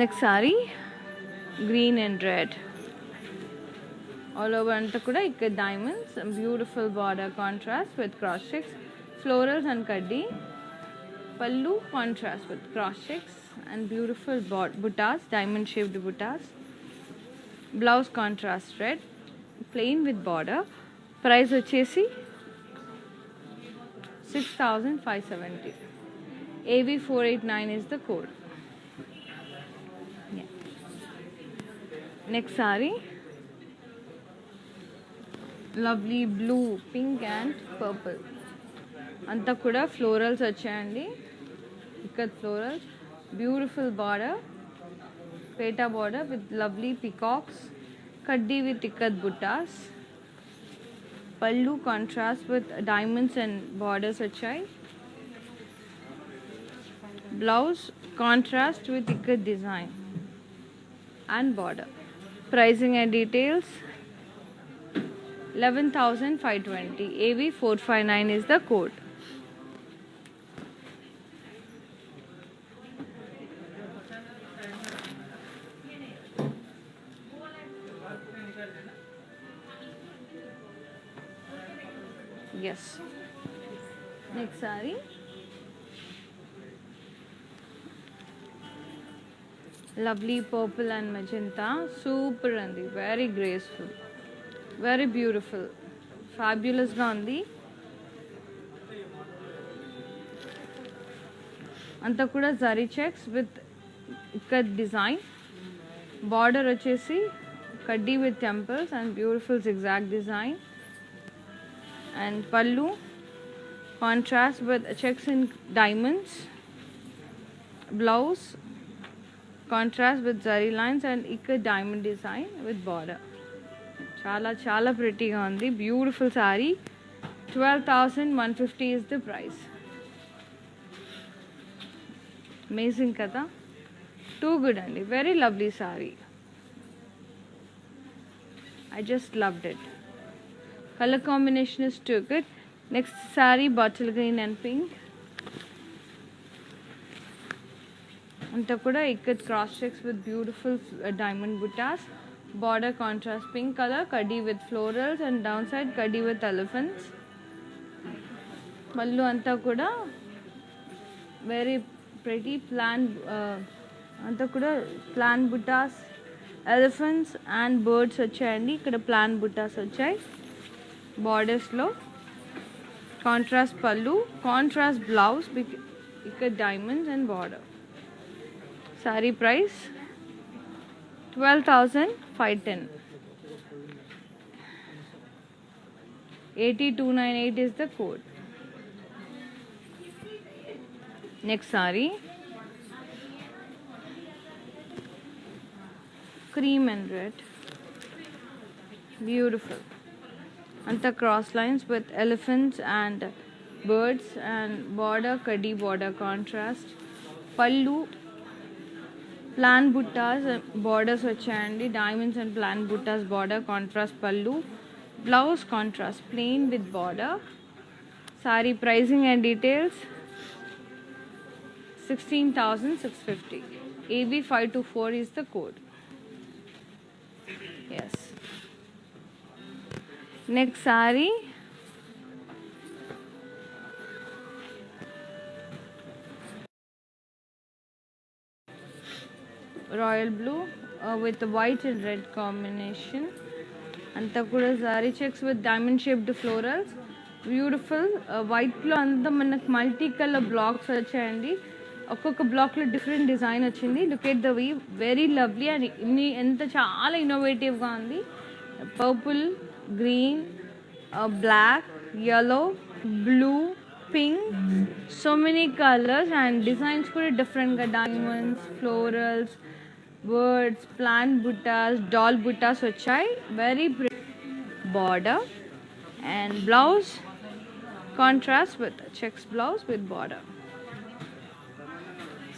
Next sorry green and red, all over అంతా కూడా ఇక్కడ diamonds, beautiful border contrast with cross checks, florals and కడ్డీ. Pallu contrast with cross checks and beautiful buttas, diamond shaped buttas. Blouse contrast red, plain with border. Price vachesi 6570. AV489 is the code. Yeah. Next saree, lovely blue, pink and purple. అంతా కూడా florals వచ్చాయండి, ఇక్కడ florals, beautiful border, పేటా border with lovely peacocks, కడ్డీ with ఇక్కత్ బుట్టాస్. పళ్ళు contrast with diamonds and borders వచ్చాయి. బ్లౌజ్ కాంట్రాస్ట్ విత్ ఇక్కత్ design and border. Pricing and details 11,520. AV459 is the code. Yes. Next saree, lovely purple and magenta, super and very graceful, very beautiful, fabulous గా ఉంది. అంతా కూడా zari checks with ఇక్కత్ design, border వచ్చేసి కడ్డీ with temples and beautiful zigzag design. And pallu contrast with checks in diamonds. Blouse contrast with zari lines and ikat diamond design with border. Chala pretty ga undi, beautiful saree. 12,150 is the price. Amazing kada, too good andi, very lovely saree. I just loved it. Color combination is too good. Next saree, bottle green and pink. Anta kuda ikat cross checks with beautiful diamond buttas. Border contrast pink color, kaddi with florals and downside kaddi with elephants. Pallu anta kuda very pretty plan. Anta kuda plan buttas, elephants and birds vachayandi. Ikkada plan buttas vachayi. బార్డర్స్లో contrast పళ్ళు, contrast blouse, ఇక్కడ diamonds and border. Saree price 12,510. 8298 is the code. Next saree, cream and red, beautiful. Anta cross lines with elephants and birds and border kaddi border contrast. Pallu plan buttas borders vachayandi, diamonds and plan buttas border contrast pallu. Blouse contrast plain with border. Saree pricing and details 16,650. AV524 is the code. Yes. Next saree, royal blue with the white and red combination. Anta kuda saree checks with diamond shaped florals, beautiful. White lo anta manaku multi color blocks vachayandi. ఒక్కొక్క బ్లాక్లో different design వచ్చింది. Look at the weave, very lovely and ఎంత చాలా ఇన్నోవేటివ్గా ఉంది. Purple, green, black, yellow, blue, pink, so many colors and designs kuda different ga, diamonds, florals, birds, plant buttas, doll buttas vachai. Very pretty border and blouse contrast with checks blouse with border.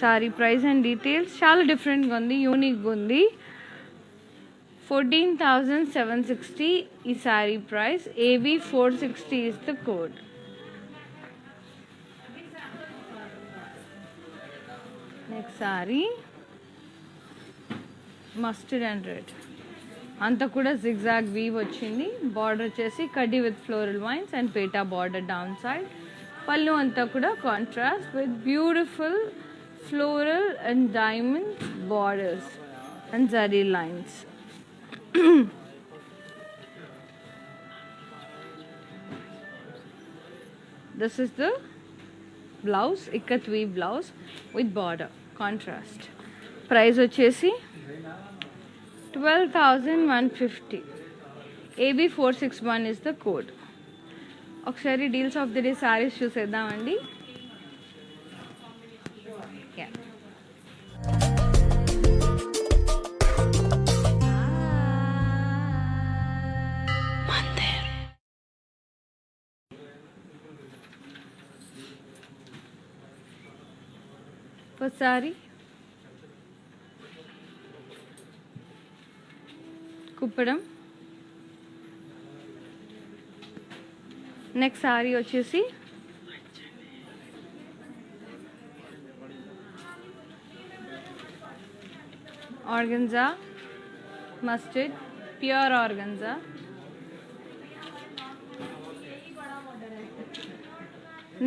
Saree price and details chala different ga undi, unique ga undi. 14,760 is saree price. AV460 is the code. Next saree, mustard and red అంతా కూడా zigzag weave వచ్చింది. Border వచ్చేసి కడ్డీ with floral vines and PETA border down side. పళ్ళు అంతా కూడా contrast with beautiful floral and diamond borders and zari lines. This is the blouse, ikat weave blouse with border contrast. Price vachesi 12,150. AB461 is the code. ఒకసారి deals of the day sarees చూసేద్దామండి. First saree Kuppadam. Next saree వచ్చేసి organza mustard pure organza.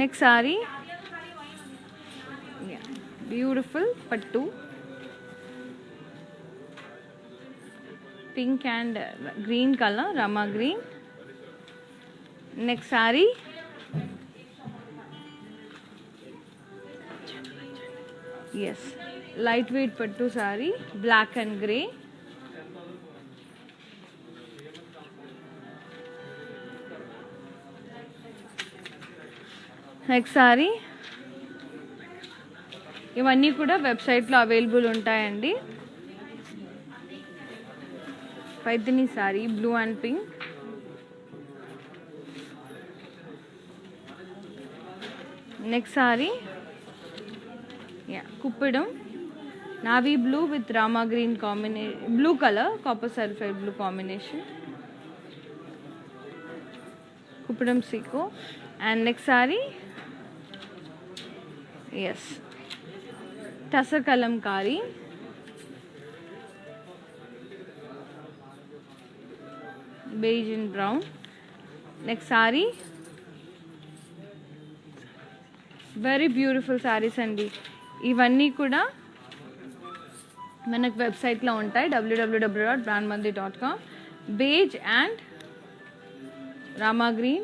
Next saree beautiful పట్టు pink and green colour రమా green. Next sorry ఎస్ light weight పట్టు saree black and grey. Next saree ఇవన్నీ కూడా వెబ్సైట్లో అవైలబుల్ ఉంటాయండి. Paithani saree blue and pink. Next saree Kuppadam navy blue with రామా green combination, blue colour copper sulphide blue combination. Kuppadam సీకో. And next sorry is tussar Kalamkari. beige and brown. Next saree, very beautiful sarees అండి. ఇవన్నీ కూడా మనకు వెబ్సైట్లో ఉంటాయి www.brandmandi.com. beige and rama green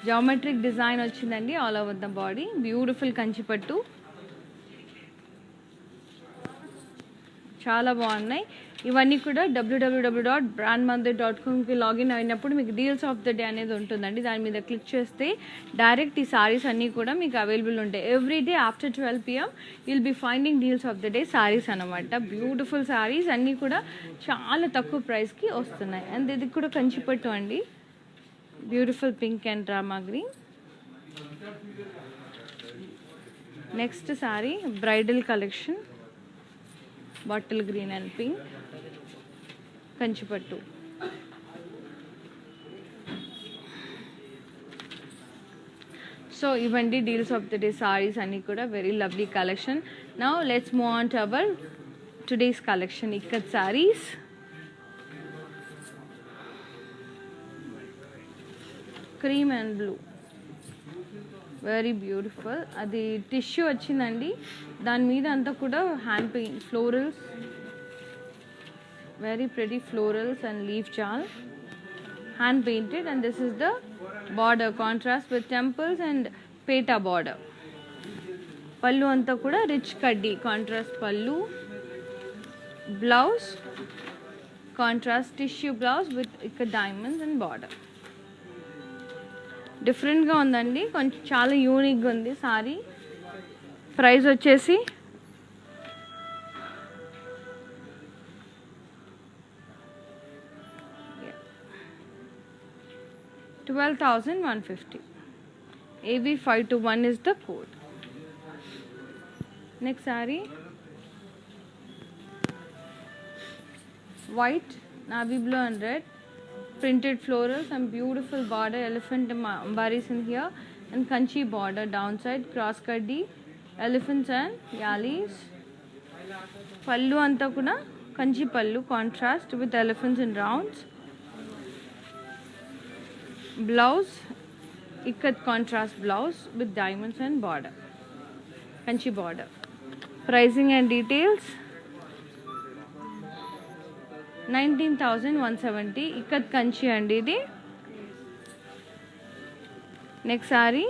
geometric design వచ్చిందండి all over the body. Beautiful కంచిపట్టు చాలా బాగున్నాయి. ఇవన్నీ కూడా www.brandmandi.comకి లాగిన్ అయినప్పుడు మీకు డీల్స్ ఆఫ్ ద డే అనేది ఉంటుందండి. దాని మీద క్లిక్ చేస్తే డైరెక్ట్ ఈ సారీస్ అన్నీ కూడా మీకు అవైలబుల్ ఉంటాయి. Every day after 12 PM you'll be finding deals of the day saris అనమాట. బ్యూటిఫుల్ సారీస్ అన్నీ కూడా చాలా తక్కువ ప్రైస్కి వస్తున్నాయి. అండ్ ఇది కూడా కంచిపట్టు అండి. బ్యూటిఫుల్ పింక్ అండ్ డ్రామా green. Next saree bridal collection bottle green and pink కంచిపట్టు. సో ఇవండి deals of the day sarees అన్నీ కూడా very lovely collection. Now let's move on to our today's collection. ఇక్కడ sarees cream and blue very beautiful. అది tissue వచ్చిందండి. దాని మీద అంతా కూడా hand paint florals, very pretty florals and leaf చాల్ hand painted. And this is the border contrast with temples and PETA border. పళ్ళు అంతా కూడా రిచ్ కడ్డీ కాంట్రాస్ట్ పళ్ళు. Blouse contrast tissue blouse with ఇక్కడ డైమండ్స్ అండ్ బార్డర్. డిఫరెంట్గా ఉందండి, కొంచెం చాలా యూనిక్గా ఉంది సారీ. ప్రైస్ వచ్చేసి $12,150. AB521 is the code. Next saree, white, navy blue and red, printed florals and beautiful border, elephant embaris in here and kanchi border downside, cross kaddi elephants and yalis. Pallu అంతా కూడా Kanchi pallu, contrast with elephants and rounds. Blouse ikat contrast blouse with diamonds and border, Kanchi border. Pricing and details 19,170. Ikat Kanchi అండి ఇది. Next sari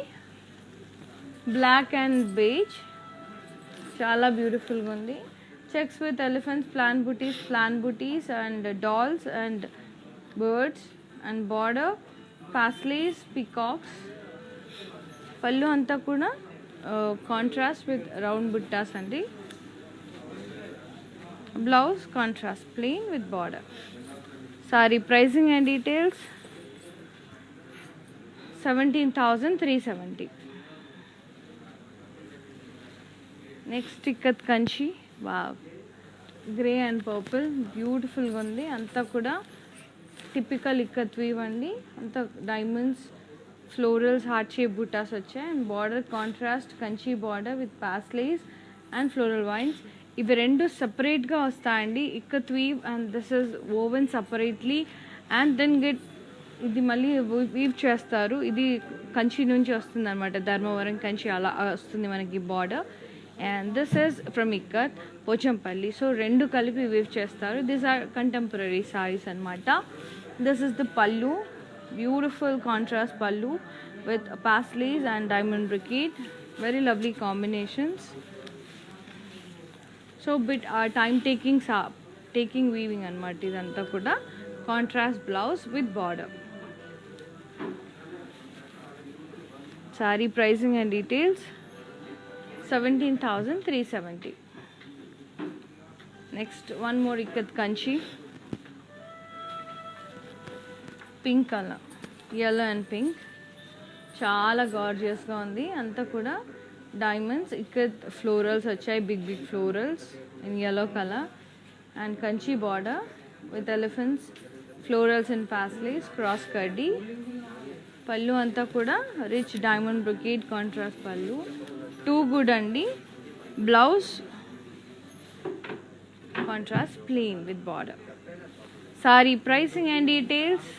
black and beige, చాలా బ్యూటిఫుల్గా ఉంది. Checks with elephants, plain butis and dolls and birds and border, paisleys, peacocks. Pallu అంతా కూడా contrast with round buttas అండి. Blouse contrast plain with border. Sorry pricing and details 17,370. Next ikat Kanchi, wow, grey and purple, బ్యూటిఫుల్గా ఉంది. అంతా కూడా టిపికల్ ఇక్కత్ వీవ్ అండి. అంతా diamonds, florals, heart shape butas వచ్చాయి. And border contrast Kanchi border with paisleys and floral vines. ఇవి రెండు సపరేట్గా వస్తాయండి, ikat weave and this is woven separately. And then ఇది మళ్ళీ వీవ్ చేస్తారు. ఇది కంచి నుంచి వస్తుంది అనమాట, ధర్మవరం కంచి అలా వస్తుంది మనకి border. And this is from ikat Pochampally. So రెండు కలిపి వీవ్ చేస్తారు. దీస్ ఆర్ కంటెంపరీ సారీస్ అనమాట. This is the pallu, beautiful contrast pallu with pasleys and diamond brocade, very lovely combinations. So bit time taking weaving anamata idantha kuda. Contrast blouse with border. Saree pricing and details 17,370. Next one more ikat kanchi, pink color, yellow and pink, చాలా గార్జియస్గా ఉంది. అంతా కూడా diamonds, ఇక్కడ florals వచ్చాయి, big florals in yellow colour and Kanchi border with elephants, florals and paisleys, cross కడ్డీ. పళ్ళు అంతా కూడా rich diamond brocade contrast pallu, too good అండి. Blouse contrast plain with border. Sari pricing and details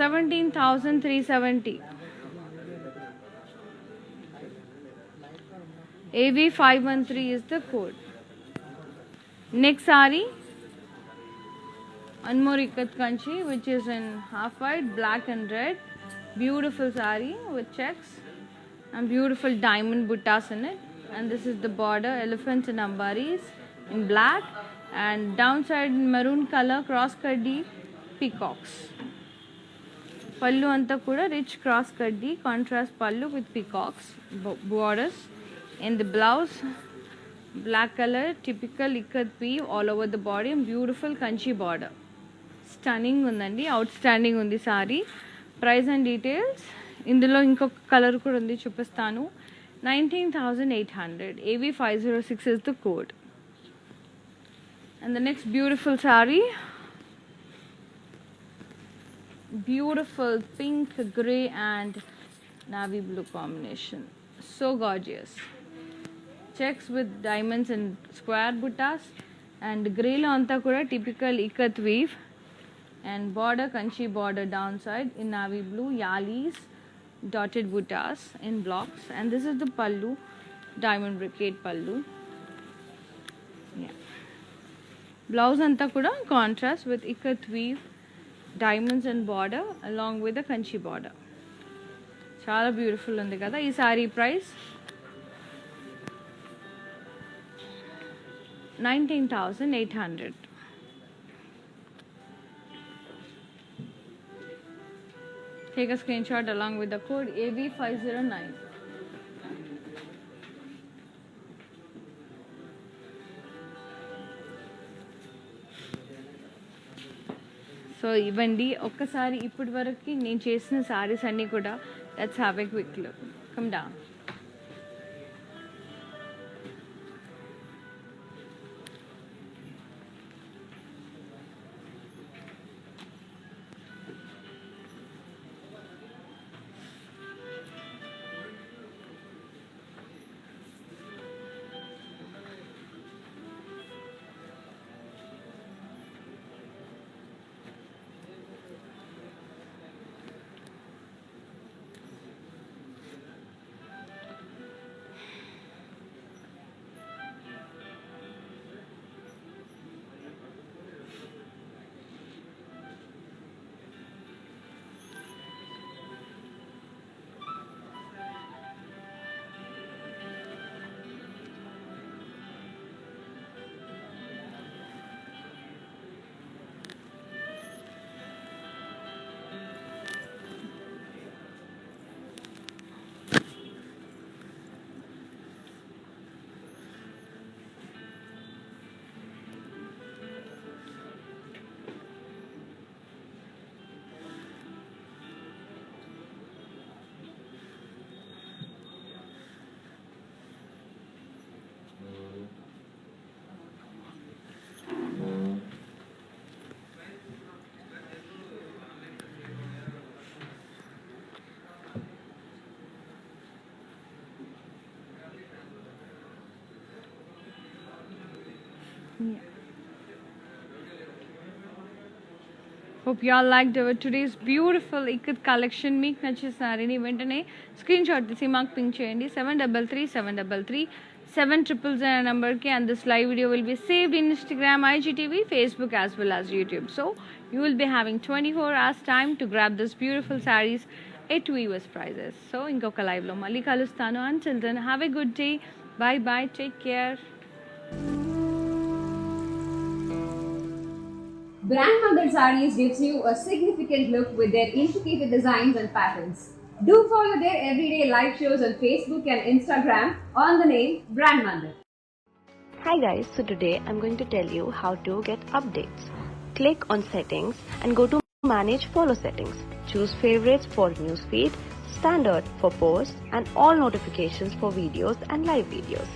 17,370. AV513 is the code. Next saree, one more ikat kanchi which is in half white, black and red. Beautiful saree with checks and beautiful diamond buttas in it. And this is the border, elephants and ambaris in black, and downside in maroon color, cross kaddi, peacocks. Pallu అంతా కూడా rich cross కడ్డీ contrast pallu with peacocks borders. And the blouse black colour typical ikat weave all over the body and beautiful Kanchi border. Stunning ఉందండి, outstanding ఉంది sari. Price and details, ఇందులో ఇంకొక colour కూడా ఉంది, చూపిస్తాను. 19,800. AV506 is the code. And the next beautiful saree, beautiful pink, grey and navy blue combination, so gorgeous. Checks with diamonds and square buttas, and grey lo anta kuda typical ikat weave, and border kanchi border downside in navy blue, yalis, dotted buttas in blocks. And this is the pallu, diamond brocade pallu. Yeah, blouse anta kuda contrast with ikat weave, diamonds and border along with the kanchi border. చాలా beautiful ఉంది కదా ఈ sorry. Price 19,800. Take a screenshot along with the code AV509. So ఇవ్వండి ఒక్కసారి ఇప్పటి వరకు నేను చేసిన సారీస్ అన్నీ కూడా. Let's have a quick look. Come down. Yeah. Hope you all liked our today's beautiful ikat collection. Meek nache saree ni ventane screenshot tisi maak ping cheyandi 7333 number ki, and this live video will be saved in Instagram, IGTV, Facebook as well as YouTube. So you will be having 24 hours time to grab this beautiful sarees at viewers prices. So inkoka live lo malli kalustanu. Until then, have a good day. Bye bye. Take care. Grandmother Sarees gives you a significant look with their intricate designs and patterns. Do follow their everyday live shows on Facebook and Instagram on the name Grandmother. Hi guys, so today I'm going to tell you how to get updates. Click on settings and go to manage follow settings. Choose favorites for newsfeed, standard for posts and all notifications for videos and live videos.